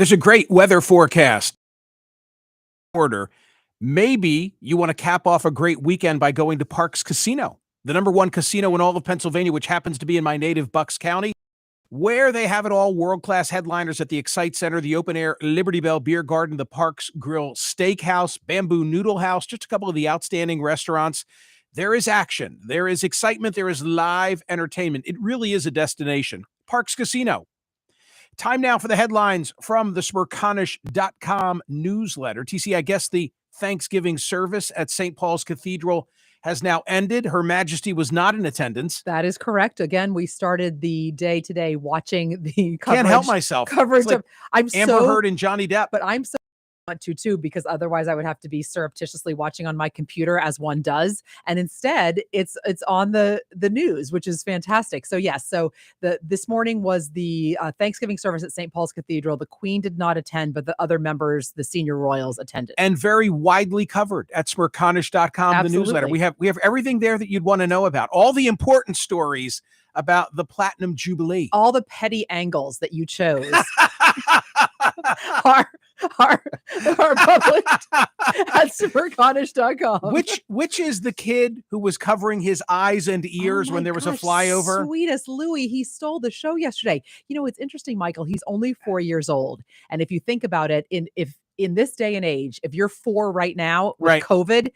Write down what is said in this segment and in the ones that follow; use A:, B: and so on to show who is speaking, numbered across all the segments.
A: There's a great weather forecast. Order. Maybe you want to cap off a great weekend by going to Parks Casino, the #1 casino in all of Pennsylvania, which happens to be in my native Bucks County, where they have it all. World-class headliners at the Excite Center, the open-air Liberty Bell Beer Garden, the Parks Grill Steakhouse, Bamboo Noodle House, just a couple of the outstanding restaurants. There is action. There is excitement. There is live entertainment. It really is a destination. Parks Casino. Time now for the headlines from the Smerconish.com newsletter. TC, I guess the Thanksgiving service at St. Paul's Cathedral has now ended. Her Majesty was not in attendance.
B: That is correct. Again, we started the day today watching the coverage.
A: Can't help myself.
B: Coverage
A: like
B: of
A: Amber Heard and Johnny Depp.
B: But I'm so want to too, because otherwise I would have to be surreptitiously watching on my computer as one does. And instead it's on the news, which is fantastic. So yes, this morning was the Thanksgiving service at St. Paul's Cathedral. The Queen did not attend, but the other members, the senior royals, attended.
A: And very widely covered at Smerconish.com,
B: Absolutely.
A: the newsletter. We have everything there that you'd want to know about. All the important stories about the Platinum Jubilee.
B: All the petty angles that you chose are published at Smerconish.com.
A: Which is the kid who was covering his eyes and ears when there was a flyover?
B: Sweetest Louis, he stole the show yesterday. You know, it's interesting, Michael. He's only 4 years old. And if you think about it, in this day and age, if you're 4 right now with COVID,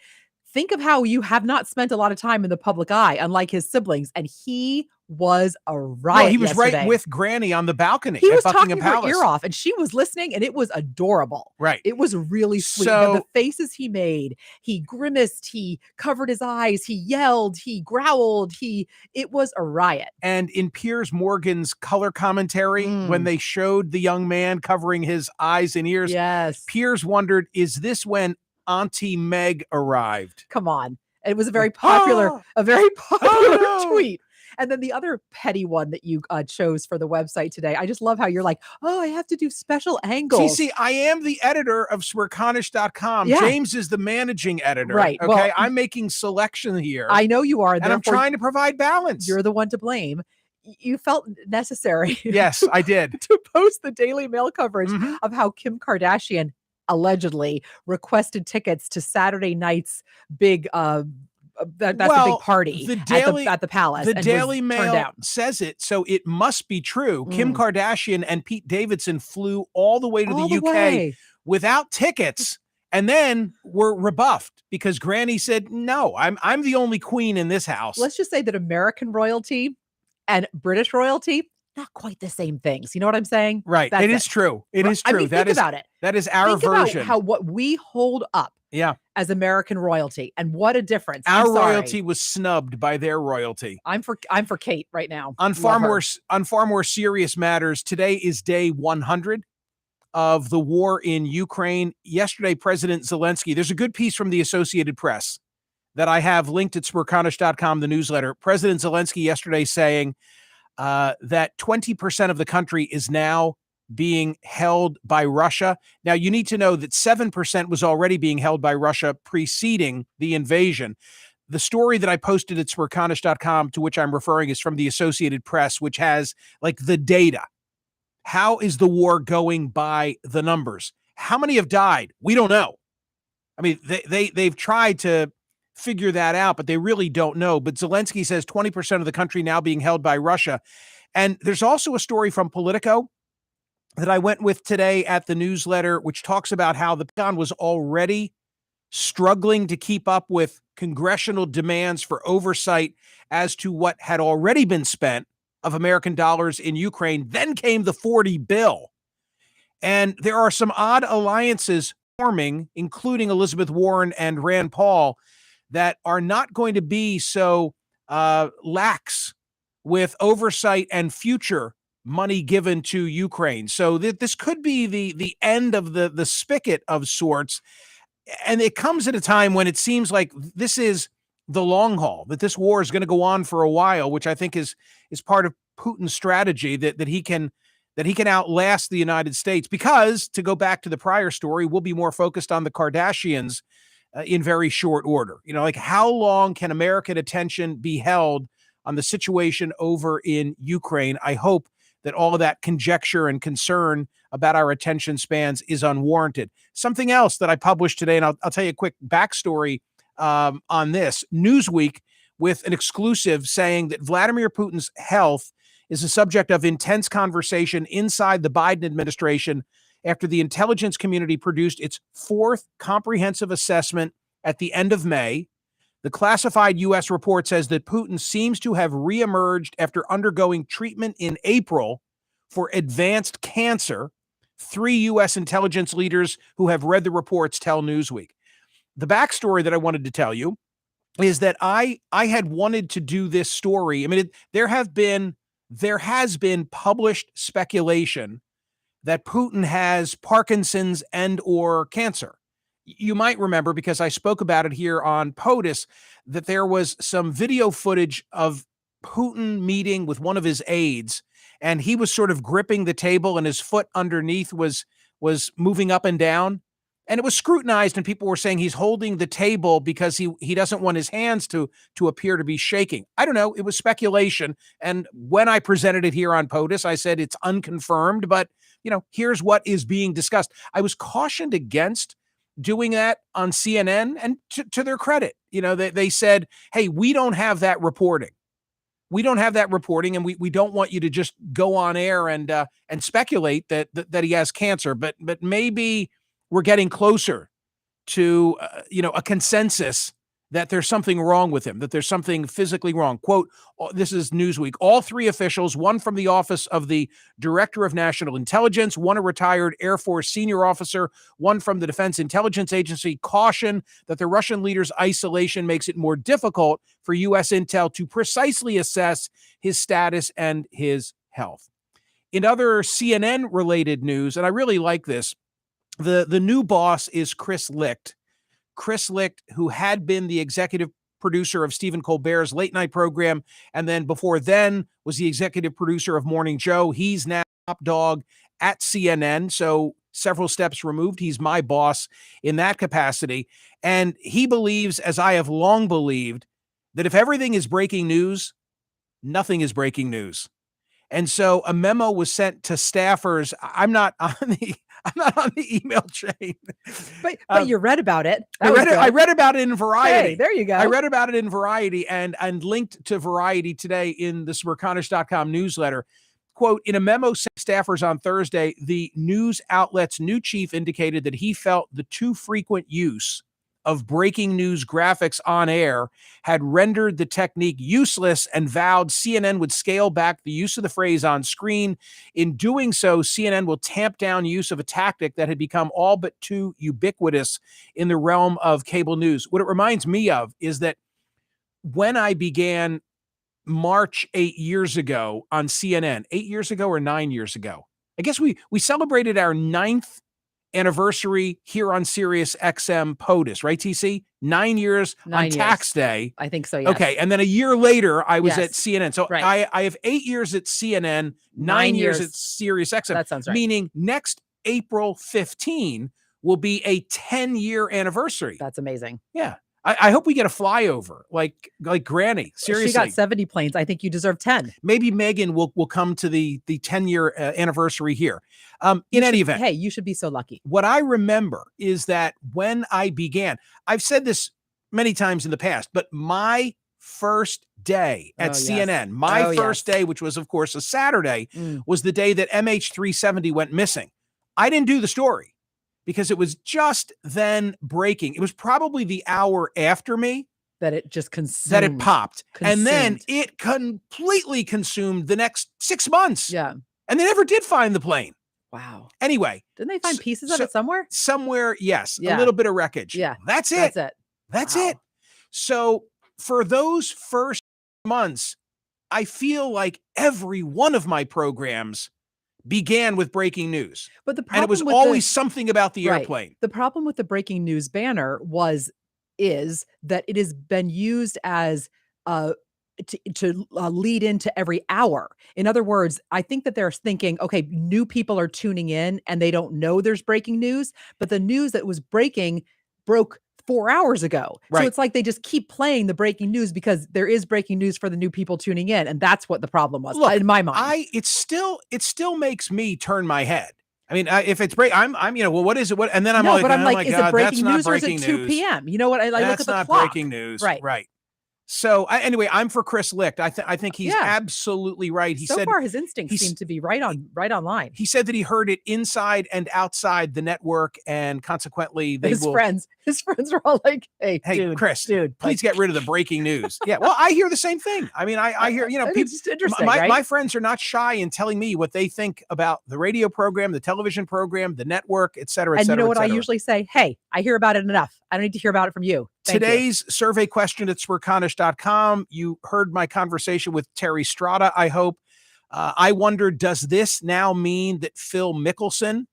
B: think of how you have not spent a lot of time in the public eye, unlike his siblings. And he was a riot.
A: Well, he was
B: yesterday.
A: right with Granny on the balcony
B: he
A: at
B: was
A: Buckingham
B: talking
A: Palace.
B: her ear off, and she was listening, and it was adorable.
A: Right.
B: It was really sweet.
A: So,
B: the faces he made, he grimaced, he covered his eyes, he yelled, he growled, it was a riot.
A: And in Piers Morgan's color commentary, when they showed the young man covering his eyes and ears,
B: yes,
A: Piers wondered, is this when Auntie Meg arrived?
B: Come on. It was a very popular tweet. And then the other petty one that you chose for the website today, I just love how you're like, oh, I have to do special angles.
A: See, I am the editor of Smerconish.com.
B: Yeah.
A: James is the managing editor.
B: Right.
A: Okay.
B: Well,
A: I'm making selection here.
B: I know you are.
A: And I'm trying to provide balance.
B: You're the one to blame. You felt necessary.
A: Yes, I did.
B: to post the Daily Mail coverage of how Kim Kardashian allegedly requested tickets to Saturday night's big that's a big party at the palace.
A: The Daily Mail says it, so it must be true. Kim Kardashian and Pete Davidson flew all the way to the UK without tickets, and then were rebuffed because Granny said, "No, I'm the only queen in this house."
B: Let's just say that American royalty and British royalty, not quite the same things. You know what I'm saying?
A: Right. It is true. It is true.
B: I mean, think about it.
A: That is our version.
B: About what we hold up.
A: Yeah.
B: As American royalty, and what a difference.
A: Our royalty was snubbed by their royalty.
B: I'm for Kate right now.
A: On far more serious matters, today is day 100 of the war in Ukraine. Yesterday, President Zelensky, there's a good piece from the Associated Press that I have linked at Smerconish.com, the newsletter. President Zelensky yesterday saying that 20% of the country is now being held by Russia. Now, you need to know that 7% was already being held by Russia preceding the invasion. The story that I posted at Smerconish.com, to which I'm referring, is from the Associated Press, which has like the data. How is the war going by the numbers? How many have died? We don't know. I mean, they've tried to figure that out, but they really don't know. But Zelensky says 20% of the country now being held by Russia. And there's also a story from Politico that I went with today at the newsletter, which talks about how the Pentagon was already struggling to keep up with congressional demands for oversight as to what had already been spent of American dollars in Ukraine. Then came the 40 bill. And there are some odd alliances forming, including Elizabeth Warren and Rand Paul, that are not going to be so lax with oversight and future money given to Ukraine. So this could be the end of the spigot of sorts. And it comes at a time when it seems like this is the long haul, that this war is going to go on for a while, which I think is part of Putin's strategy, that he can outlast the United States. Because, to go back to the prior story, we'll be more focused on the Kardashians in very short order. You know, like, how long can American attention be held on the situation over in Ukraine? I hope that all of that conjecture and concern about our attention spans is unwarranted. Something else that I published today, and I'll tell you a quick backstory on this. Newsweek with an exclusive saying that Vladimir Putin's health is a subject of intense conversation inside the Biden administration after the intelligence community produced its fourth comprehensive assessment at the end of May. The classified U.S. report says that Putin seems to have reemerged after undergoing treatment in April for advanced cancer. 3 U.S. intelligence leaders who have read the reports tell Newsweek. The backstory that I wanted to tell you is that I had wanted to do this story. I mean, there has been published speculation that Putin has Parkinson's and or cancer. You might remember, because I spoke about it here on POTUS, that there was some video footage of Putin meeting with one of his aides, and he was sort of gripping the table and his foot underneath was moving up and down. And it was scrutinized, and people were saying he's holding the table because he doesn't want his hands to appear to be shaking. I don't know. It was speculation. And when I presented it here on POTUS, I said it's unconfirmed, but here's what is being discussed. I was cautioned against doing that on CNN, and to their credit, they said, hey, we don't have that reporting. We don't have that reporting, and we don't want you to just go on air and speculate that he has cancer, but maybe we're getting closer to a consensus that there's something wrong with him, that there's something physically wrong. Quote, this is Newsweek, all 3 officials, one from the Office of the Director of National Intelligence, one a retired Air Force senior officer, one from the Defense Intelligence Agency, caution that the Russian leader's isolation makes it more difficult for U.S. intel to precisely assess his status and his health. In other CNN-related news, and I really like this, the new boss is Chris Licht. Chris Licht, who had been the executive producer of Stephen Colbert's late night program, and then before then was the executive producer of Morning Joe. He's now top dog at CNN, so several steps removed. He's my boss in that capacity. And he believes, as I have long believed, that if everything is breaking news, nothing is breaking news. And so a memo was sent to staffers. I'm not on the email chain.
B: But you read about it.
A: I read about it in Variety.
B: Hey, there you go.
A: I read about it in Variety and linked to Variety today in the Smerconish.com newsletter. Quote, in a memo sent to staffers on Thursday, the news outlet's new chief indicated that he felt the too frequent use of breaking news graphics on air had rendered the technique useless and vowed CNN would scale back the use of the phrase on screen. In doing so, CNN will tamp down use of a tactic that had become all but too ubiquitous in the realm of cable news. What it reminds me of is that when I began March 8 years ago on CNN, 8 years ago or 9 years ago, I guess we celebrated our 9th anniversary here on SiriusXM POTUS, right, TC? 9 years on tax day.
B: I think so, yes.
A: Okay, and then a year later, I was at CNN. So right. I have 8 years at CNN, 9 years at SiriusXM.
B: That sounds right.
A: Meaning next April 15 will be a 10-year anniversary.
B: That's amazing.
A: Yeah. I hope we get a flyover, like Granny. Seriously,
B: she got 70 planes. I think you deserve 10.
A: Maybe Megan will come to the 10-year anniversary here. In any event,
B: hey, you should be so lucky.
A: What I remember is that when I began, I've said this many times in the past, but my first day at CNN, my first day, which was of course a Saturday, was the day that MH370 went missing. I didn't do the story, because it was just then breaking. It was probably the hour after me
B: that it just consumed.
A: That it popped. And then it completely consumed the next 6 months.
B: Yeah.
A: And they never did find the plane.
B: Wow.
A: Anyway.
B: Didn't they find pieces of it somewhere?
A: Somewhere, yes. Yeah. A little bit of wreckage.
B: Yeah.
A: That's it. That's it. So for those first months, I feel like every one of my programs began with breaking news.
B: But the problem,
A: and it was always something about the airplane.
B: The problem with the breaking news banner is that it has been used as to lead into every hour. In other words, I think that they're thinking, okay, new people are tuning in and they don't know there's breaking news, but the news that was breaking broke 4 hours ago. So
A: Right.
B: it's like they just keep playing the breaking news because there is breaking news for the new people tuning in, and that's what the problem was
A: Look,
B: in my mind.
A: it still makes me turn my head. I mean, if it's I'm well, what is it? What? And then I'm
B: No,
A: like,
B: but I'm
A: oh my
B: like, is it
A: God, that's
B: breaking
A: not
B: news or is it
A: breaking
B: 2
A: news.
B: PM? You know what? I look
A: That's
B: at the
A: not
B: clock.
A: breaking news.
B: Right.
A: Right. So anyway, I'm for Chris Licht. I think he's
B: Yeah.
A: absolutely right. He
B: So
A: said
B: far, his instincts
A: he's
B: seem to be right on line.
A: he said that he heard it inside and outside the network, and consequently, they
B: His
A: will.
B: friends are all like, "Hey,
A: Hey, Chris,
B: dude,
A: please
B: like,
A: get rid of the breaking news. Yeah, well, I hear the same thing. I mean, I hear,
B: and
A: people,
B: it's just interesting,
A: my
B: right?"
A: friends are not shy in telling me what they think about the radio program, the television program, the network, et cetera, et
B: And you
A: cetera,
B: know
A: et
B: what I
A: cetera.
B: usually say? "Hey, I hear about it enough. I don't need to hear about it from you. Thank you."
A: Today's survey question at Smerconish.com. You heard my conversation with Terry Strada, I hope. I wonder, does this now mean that Phil Mickelson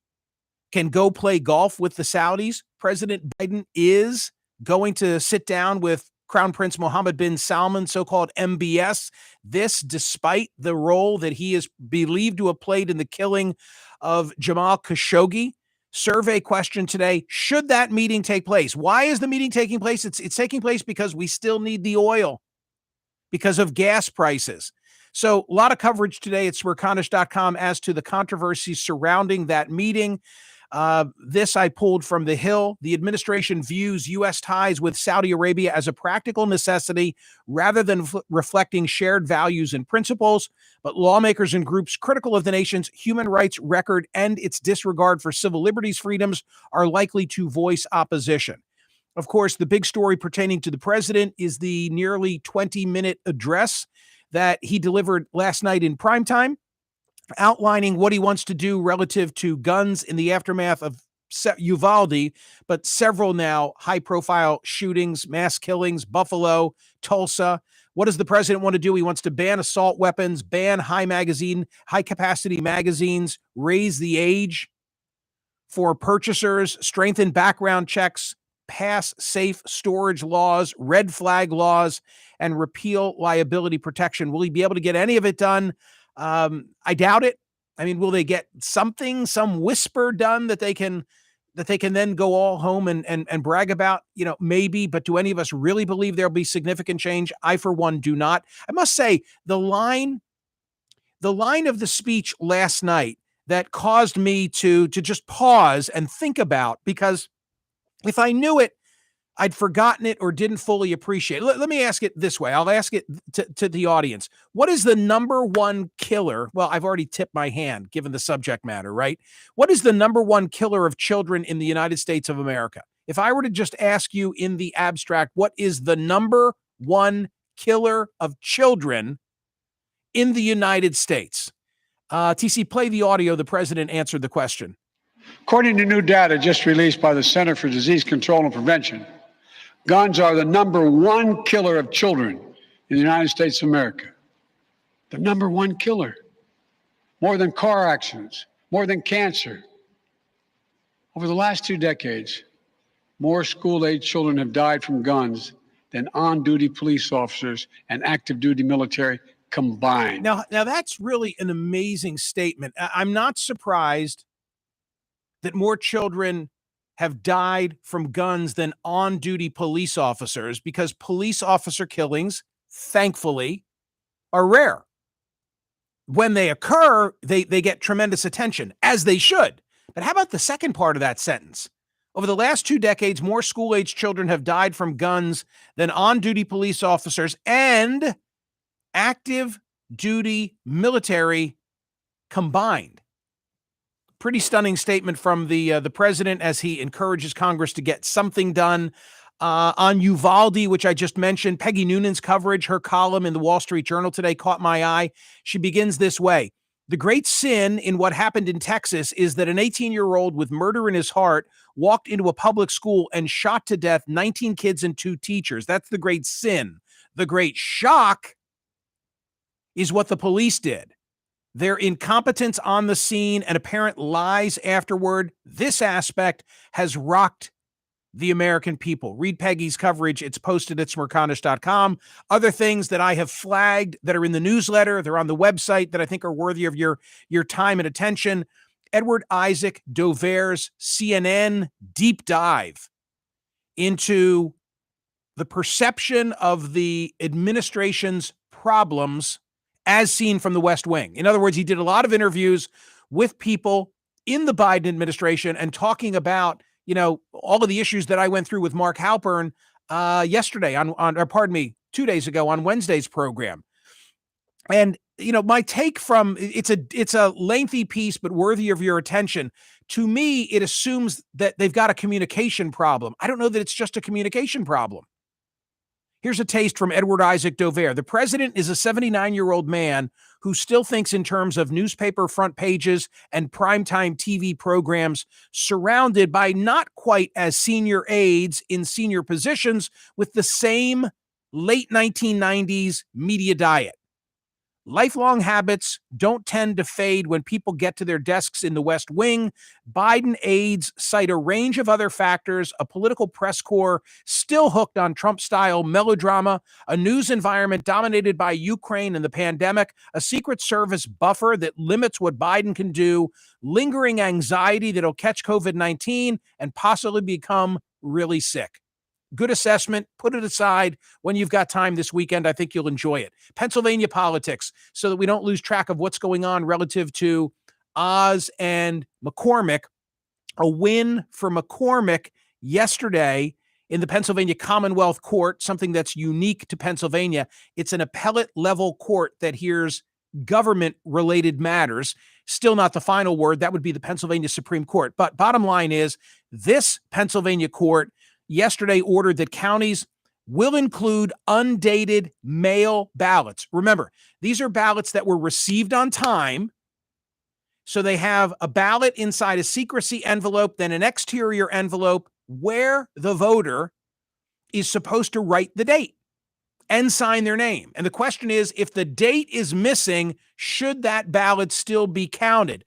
A: can go play golf with the Saudis? President Biden is going to sit down with Crown Prince Mohammed bin Salman, so-called MBS. This, despite the role that he is believed to have played in the killing of Jamal Khashoggi. Survey question today: should that meeting take place? Why is the meeting taking place? It's taking place because we still need the oil because of gas prices. So a lot of coverage today at Smerconish.com as to the controversy surrounding that meeting. This I pulled from The Hill. The administration views U.S. ties with Saudi Arabia as a practical necessity rather than reflecting shared values and principles. But lawmakers and groups critical of the nation's human rights record and its disregard for civil liberties freedoms are likely to voice opposition. Of course, the big story pertaining to the president is the nearly 20-minute address that he delivered last night in primetime, outlining what he wants to do relative to guns in the aftermath of Uvalde, but several now high-profile shootings, mass killings, Buffalo, Tulsa. What does the president want to do? He wants to ban assault weapons, ban high-capacity magazines, raise the age for purchasers, strengthen background checks, pass safe storage laws, red flag laws, and repeal liability protection. Will he be able to get any of it done? I doubt it. I mean, will they get something, some whisper done that they can then go all home and brag about? Maybe, but do any of us really believe there'll be significant change? I, for one, do not. I must say, the line of the speech last night that caused me to just pause and think about, because if I knew it, I'd forgotten it or didn't fully appreciate it. Let me ask it this way. I'll ask it to the audience. What is the number one killer? Well, I've already tipped my hand given the subject matter, right? What is the number one killer of children in the United States of America? If I were to just ask you in the abstract, what is the number one killer of children in the United States? TC, play the audio. The president answered the question.
C: According to new data just released by the Center for Disease Control and Prevention, guns are the number one killer of children in the United States of America. The number one killer. More than car accidents, more than cancer. Over the last 2 decades, more school-age children have died from guns than on-duty police officers and active duty military combined.
A: Now that's really an amazing statement. I'm not surprised that more children have died from guns than on-duty police officers, because police officer killings, thankfully, are rare. When they occur, they get tremendous attention, as they should. But how about the second part of that sentence? Over the last 2 decades, more school-age children have died from guns than on-duty police officers and active duty military combined. Pretty stunning statement from the president as he encourages Congress to get something done. On Uvalde, which I just mentioned, Peggy Noonan's coverage, her column in the Wall Street Journal today caught my eye. She begins this way. The great sin in what happened in Texas is that an 18-year-old with murder in his heart walked into a public school and shot to death 19 kids and 2 teachers. That's the great sin. The great shock is what the police did. Their incompetence on the scene and apparent lies afterward. This aspect has rocked the American people. Read Peggy's coverage. It's posted at Smerconish.com. Other things that I have flagged that are in the newsletter, they're on the website, that I think are worthy of your time and attention. Edward Isaac Dover's CNN deep dive into the perception of the administration's problems as seen from the West Wing. In other words, he did a lot of interviews with people in the Biden administration and talking about, all of the issues that I went through with Mark Halpern yesterday or pardon me, 2 days ago on Wednesday's program. And, my take from it's a lengthy piece, but worthy of your attention. To me, it assumes that they've got a communication problem. I don't know that it's just a communication problem. Here's a taste from Edward Isaac Dover. The president is a 79-year-old man who still thinks in terms of newspaper front pages and primetime TV programs, surrounded by not quite as senior aides in senior positions with the same late 1990s media diet. Lifelong habits don't tend to fade when people get to their desks in the West Wing. Biden aides cite a range of other factors, a political press corps still hooked on Trump-style melodrama, a news environment dominated by Ukraine and the pandemic, a Secret Service buffer that limits what Biden can do, lingering anxiety that'll catch COVID-19 and possibly become really sick. Good assessment. Put it aside when you've got time this weekend. I think you'll enjoy it. Pennsylvania politics, so that we don't lose track of what's going on relative to Oz and McCormick. A win for McCormick yesterday in the Pennsylvania Commonwealth Court, something that's unique to Pennsylvania. It's an appellate level court that hears government-related matters. Still not the final word. That would be the Pennsylvania Supreme Court. But bottom line is, this Pennsylvania court yesterday ordered that counties will include undated mail ballots. Remember, these are ballots that were received on time. So they have a ballot inside a secrecy envelope, then an exterior envelope where the voter is supposed to write the date and sign their name. And the question is, if the date is missing, should that ballot still be counted?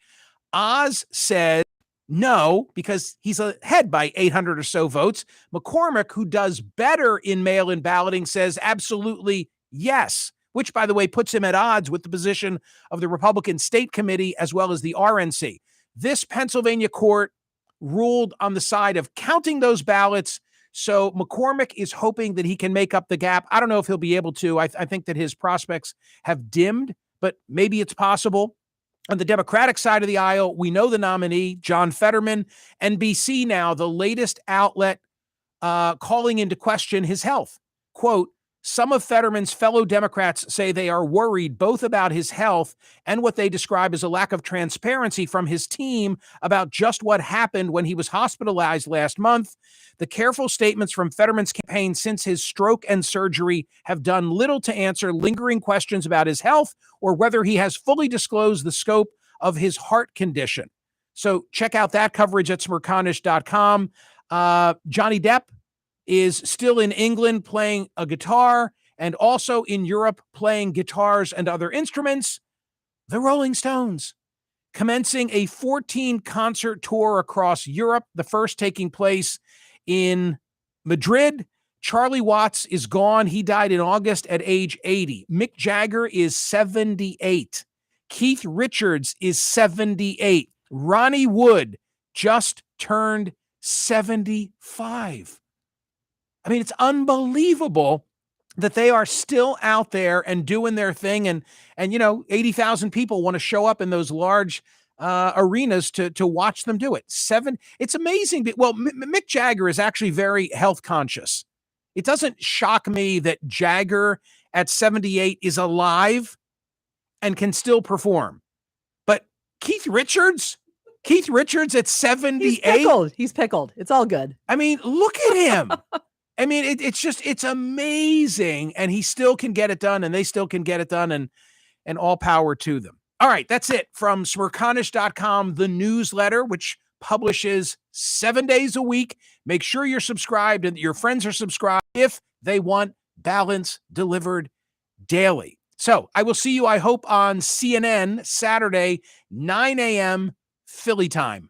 A: Oz said no, because he's ahead by 800 or so votes. McCormick, who does better in mail-in balloting, says absolutely yes, which, by the way, puts him at odds with the position of the Republican State Committee as well as the RNC. This Pennsylvania court ruled on the side of counting those ballots, so McCormick is hoping that he can make up the gap. I don't know if he'll be able to. I think that his prospects have dimmed, but maybe it's possible. On the Democratic side of the aisle, we know the nominee, John Fetterman. NBC now, the latest outlet calling into question his health. Quote, some of Fetterman's fellow Democrats say they are worried both about his health and what they describe as a lack of transparency from his team about just what happened when he was hospitalized last month. The careful statements from Fetterman's campaign since his stroke and surgery have done little to answer lingering questions about his health or whether he has fully disclosed the scope of his heart condition. So check out that coverage at Smerconish.com. Johnny Depp is still in England playing a guitar and also in Europe playing guitars and other instruments. The Rolling Stones commencing a 14-concert tour across Europe, the first taking place in Madrid. Charlie Watts is gone. He died in August at age 80. Mick Jagger is 78. Keith Richards is 78. Ronnie Wood just turned 75. I mean, it's unbelievable that they are still out there and doing their thing. And 80,000 people want to show up in those large arenas to watch them do it. It's amazing. Well, Mick Jagger is actually very health conscious. It doesn't shock me that Jagger at 78 is alive and can still perform. But Keith Richards at 78.
B: He's pickled. It's all good.
A: I mean, look at him. I mean, it's amazing. And he still can get it done and they still can get it done, and all power to them. All right, that's it from Smerconish.com, the newsletter, which publishes 7 days a week. Make sure you're subscribed and that your friends are subscribed if they want balance delivered daily. So I will see you, I hope, on CNN Saturday, 9 a.m. Philly time.